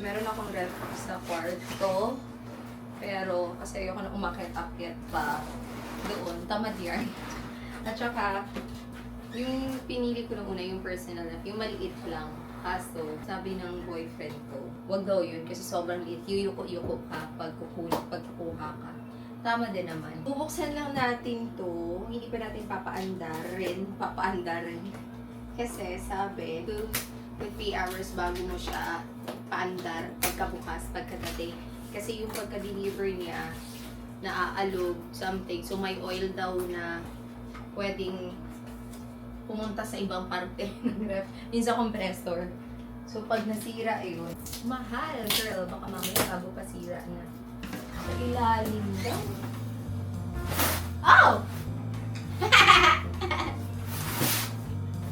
So, meron akong ref sa kwarto. Pero, kasi ayoko na umakit-akit pa doon. Tamad yan. At saka, yung pinili ko na una, yung personal ref, yung maliit lang. Kaso, sabi ng boyfriend ko, wag daw yun kasi sobrang liit. Yuyuko-yuko ka pag kukuha ka. Tama din naman. Bubuksan lang natin to. Hindi pa natin papaandarin. Kasi sabi, 2 to 3 hours bago mo siya paandar pagkabukas, pagkadating. Kasi yung pagka-deliver niya, naaalog, something. So may oil daw na pwedeng pumunta sa ibang parte ng ref. Yun sa compressor. So pag nasira yun, mahal girl. Baka mamaya bago pa sira na. Sa ilalim daw. Oh!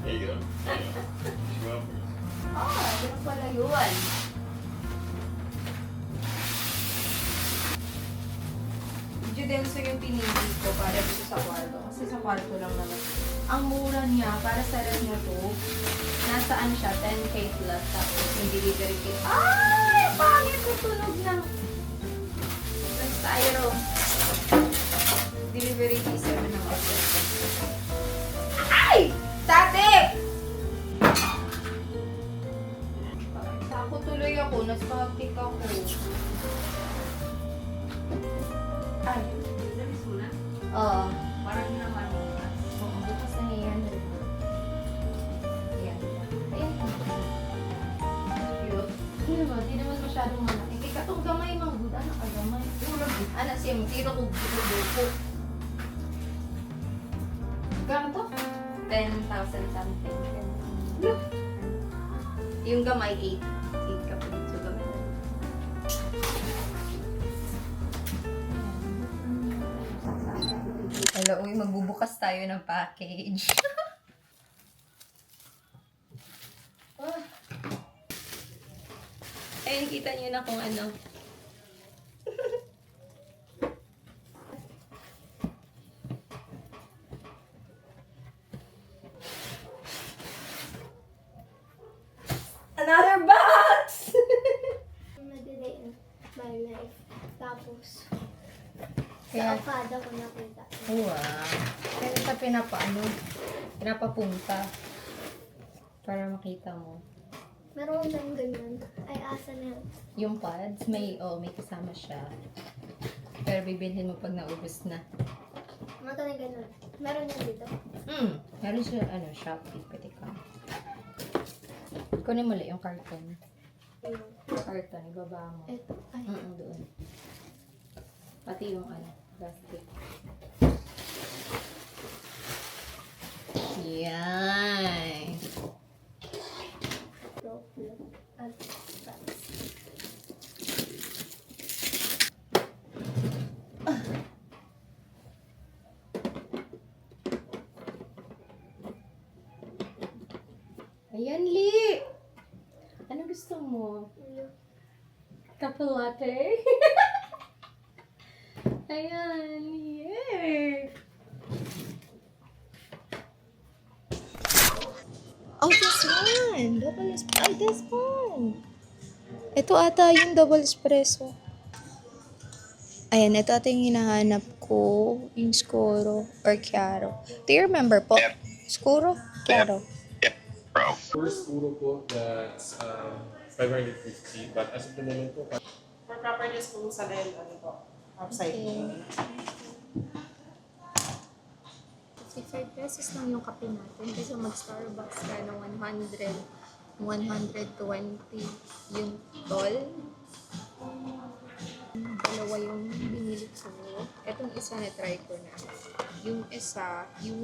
There you go. Yeah. Ganun pala yun. Medyo denso yung pinili ko para dito sa kwarto. Kasi sa kwarto lang naman. Ang mura niya, para sa ref na to, nasaan siya? 10K plus. Tapos yung delivery kit. Ay! Pangit ko tunog ng styro. Delivery fee 7 ng order. Ay! Tate! Ako tuloy ako. Nasa-pick ako. Ay. Labis mo na? Oo. Parang naman mo na. Oo, bukas na yan. Ayan. Ayan. Cute. Hindi naman, di naman masyadong malaki. Kaya katong gamay, mga good. Ano ka gamay? Ano siya, tiro ko buko. Gano'n to? 10,000 something. Look! Yung gamay, 8. 8 ka po dito gamay. Hello, uy, magbubukas tayo ng package. Ayun, kita niyo na kung ano. Another box! Madali my life. Tapos, Kaya, sa Okada ko nakita. wow. Kaya ito pinapapunta. Para makita mo. Meron lang ganyan. Ay, asa na yun. Yung pads, may kasama siya. Pero bibilhin mo pag naubos na. Mata na ganun. Meron yan dito. Meron siya, Shopee, pwede ka. Kunin mo lang yung carton. Ayun. Carton, ibaba mo. Ito. Ay. Doon. Pati yung plastic. Yan. Problem. At Ayan, Li! Ano gusto mo? Kape latte? Ayan, yay! Oh, this one! Double espresso. Ay, this one! Ito ata yung double espresso. Ayan, ito ata yung hinahanap ko. Yung Scuro or Chiaro. Do you remember po? Yep. Scuro? Chiaro. Bro. First puro po that's 550, but as of the moment po, For proper disposal and ano po, outside. Okay. 55 pesos lang yung kape natin. Kasi mag-Starbucks ka na 100, 120 yung tol. Dalawa yung binili ko. Etong isa na try ko na. Yung isa, yung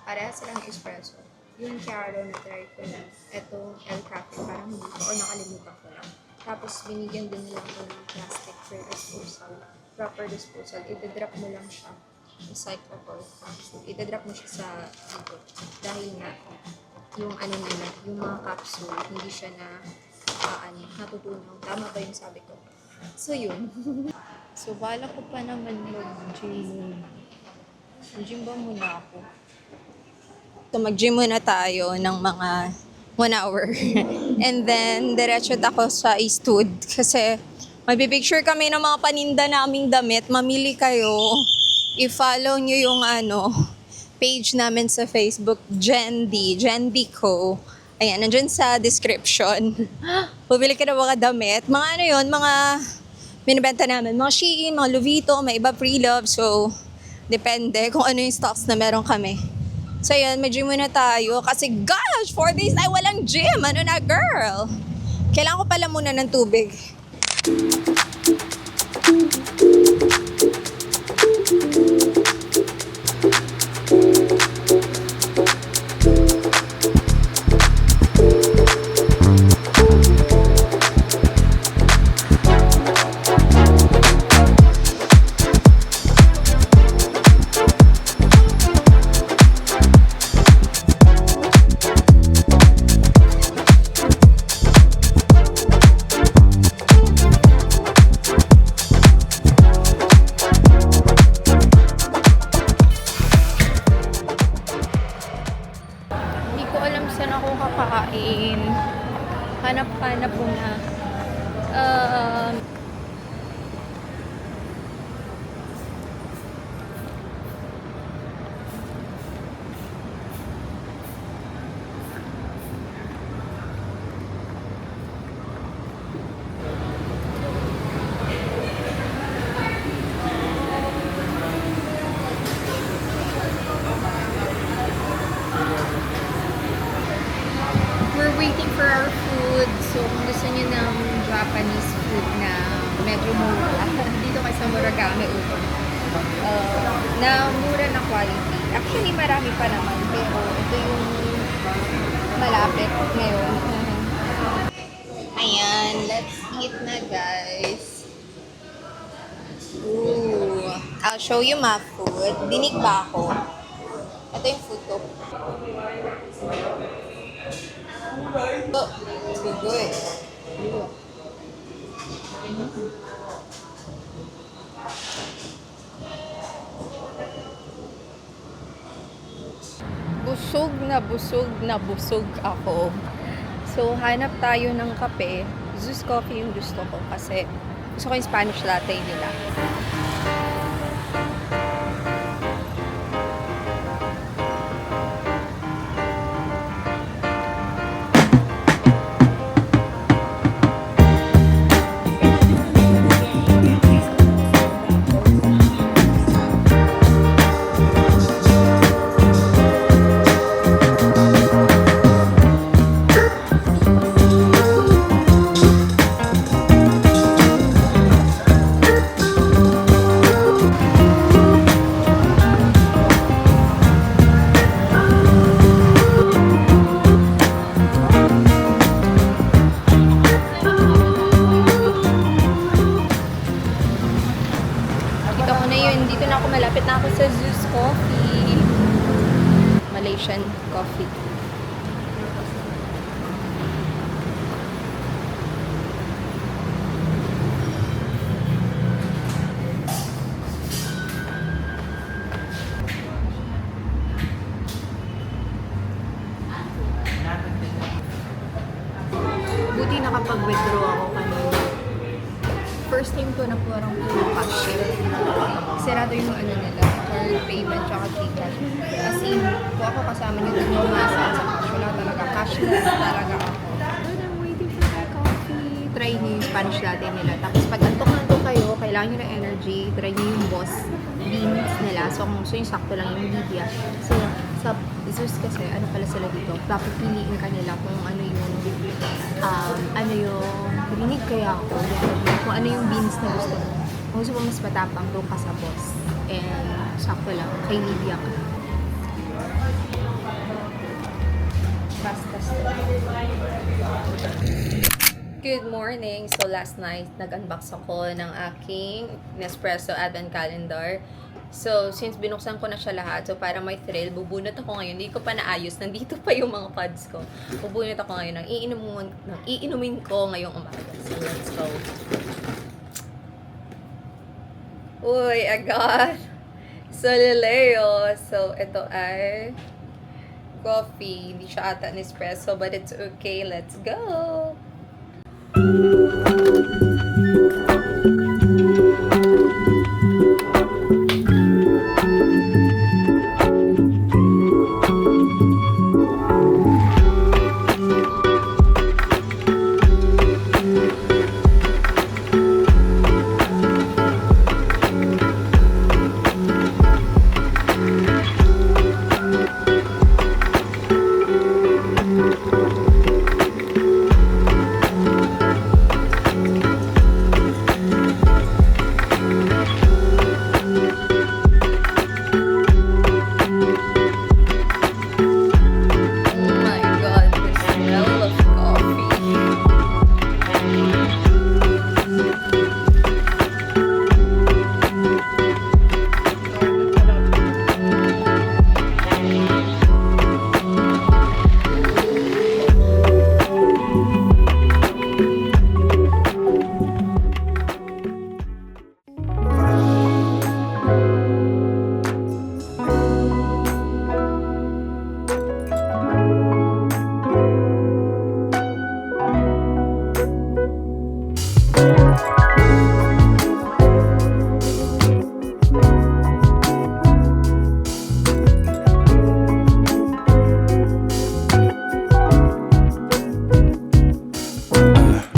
parehas silang espresso. Yung Chiaro na try ko na. Etong El Cafe, parang hindi ko, o nakalimutan ko lang. Tapos binigyan din nila ko ng plastic for disposal. Proper disposal. Ida-drop mo lang siya. Recyclable. Ida-drop mo siya sa dito. Dahil nga, yung nila, yung mga capsule, hindi siya natutunaw. Tama ba yung sabi ko? So, yun. So, bala ko pa naman mag-gym. Mag-gym ba muna ako? So, mag-gym muna tayo ng mga 1 hour. And then, diretso ako sa Eastwood kasi magpipicture kami ng mga paninda naming damit. Mamili kayo. I-follow nyo yung page namin sa Facebook, Jendi Co. Ayan, nandyan sa description. Bumili ka ng mga damit. Mga yun, mga binibenta namin. Mga Shein, mga Lovito, may iba pre-love. So, depende kung ano yung stocks na meron kami. So yun, may gym muna tayo. Kasi gosh, 4 days ay walang gym. Ano na girl? Kailangan ko pala muna ng tubig. Hindi ko alam saan ako kakain. Hanap-hanap muna. We're waiting for our food. So, kung gusto niyo ng Japanese food na medyo mura, dito kayo sa Murakami Uto. Na mura na quality. Actually, marami pa naman. Pero ito yung malapit ngayon. Ayan, let's eat na guys. Ooh. I'll show you my food. Dinig ba ako? Ito yung food ko. Oh, it's good. Busog ako. So, hanap tayo ng kape. Zeus Coffee yung gusto ko kasi gusto ko yung Spanish latte nila. Kita ko na yun. Dito na ako. Malapit na ako sa Zeus Coffee. Malaysian coffee. Buti nakapag-withdraw ako kanina. First time ko na parang puro cash. Sarado yung nila, card payment tsaka ticket. As in, kung ako kasama nyo dun yung masan sa cash, wala talaga. Cashless talaga ako. And I'm waiting for my coffee. Try nyo yung Spanish latte nila. Tapos pag antok-antok kayo, kailangan nyo ng energy, try nyo yung boss beans nila. So kung gusto yung sakto lang yung media. So, sa Zeus kasi, ano pala sila dito, dapat piliin ka nila kung ano yung rinig kaya ako, kung ano yung beans na gusto mo. Kung gusto mo mas matapang, doon ka sa boss. And sakto lang, kay Lydia ka. Basta. Good morning! So last night, nag-unbox ako ng aking Nespresso Advent Calendar. So, since binuksan ko na siya lahat, so para may thrill, bubunot ako ngayon. Hindi ko pa naayos. Nandito pa yung mga pads ko. Bubunot ako ngayon ng iinumin ko ngayong umaga. So, let's go. Uy, agad! So, Leleo. So, ito ay coffee. Hindi siya ata Nespresso, but it's okay. Let's go!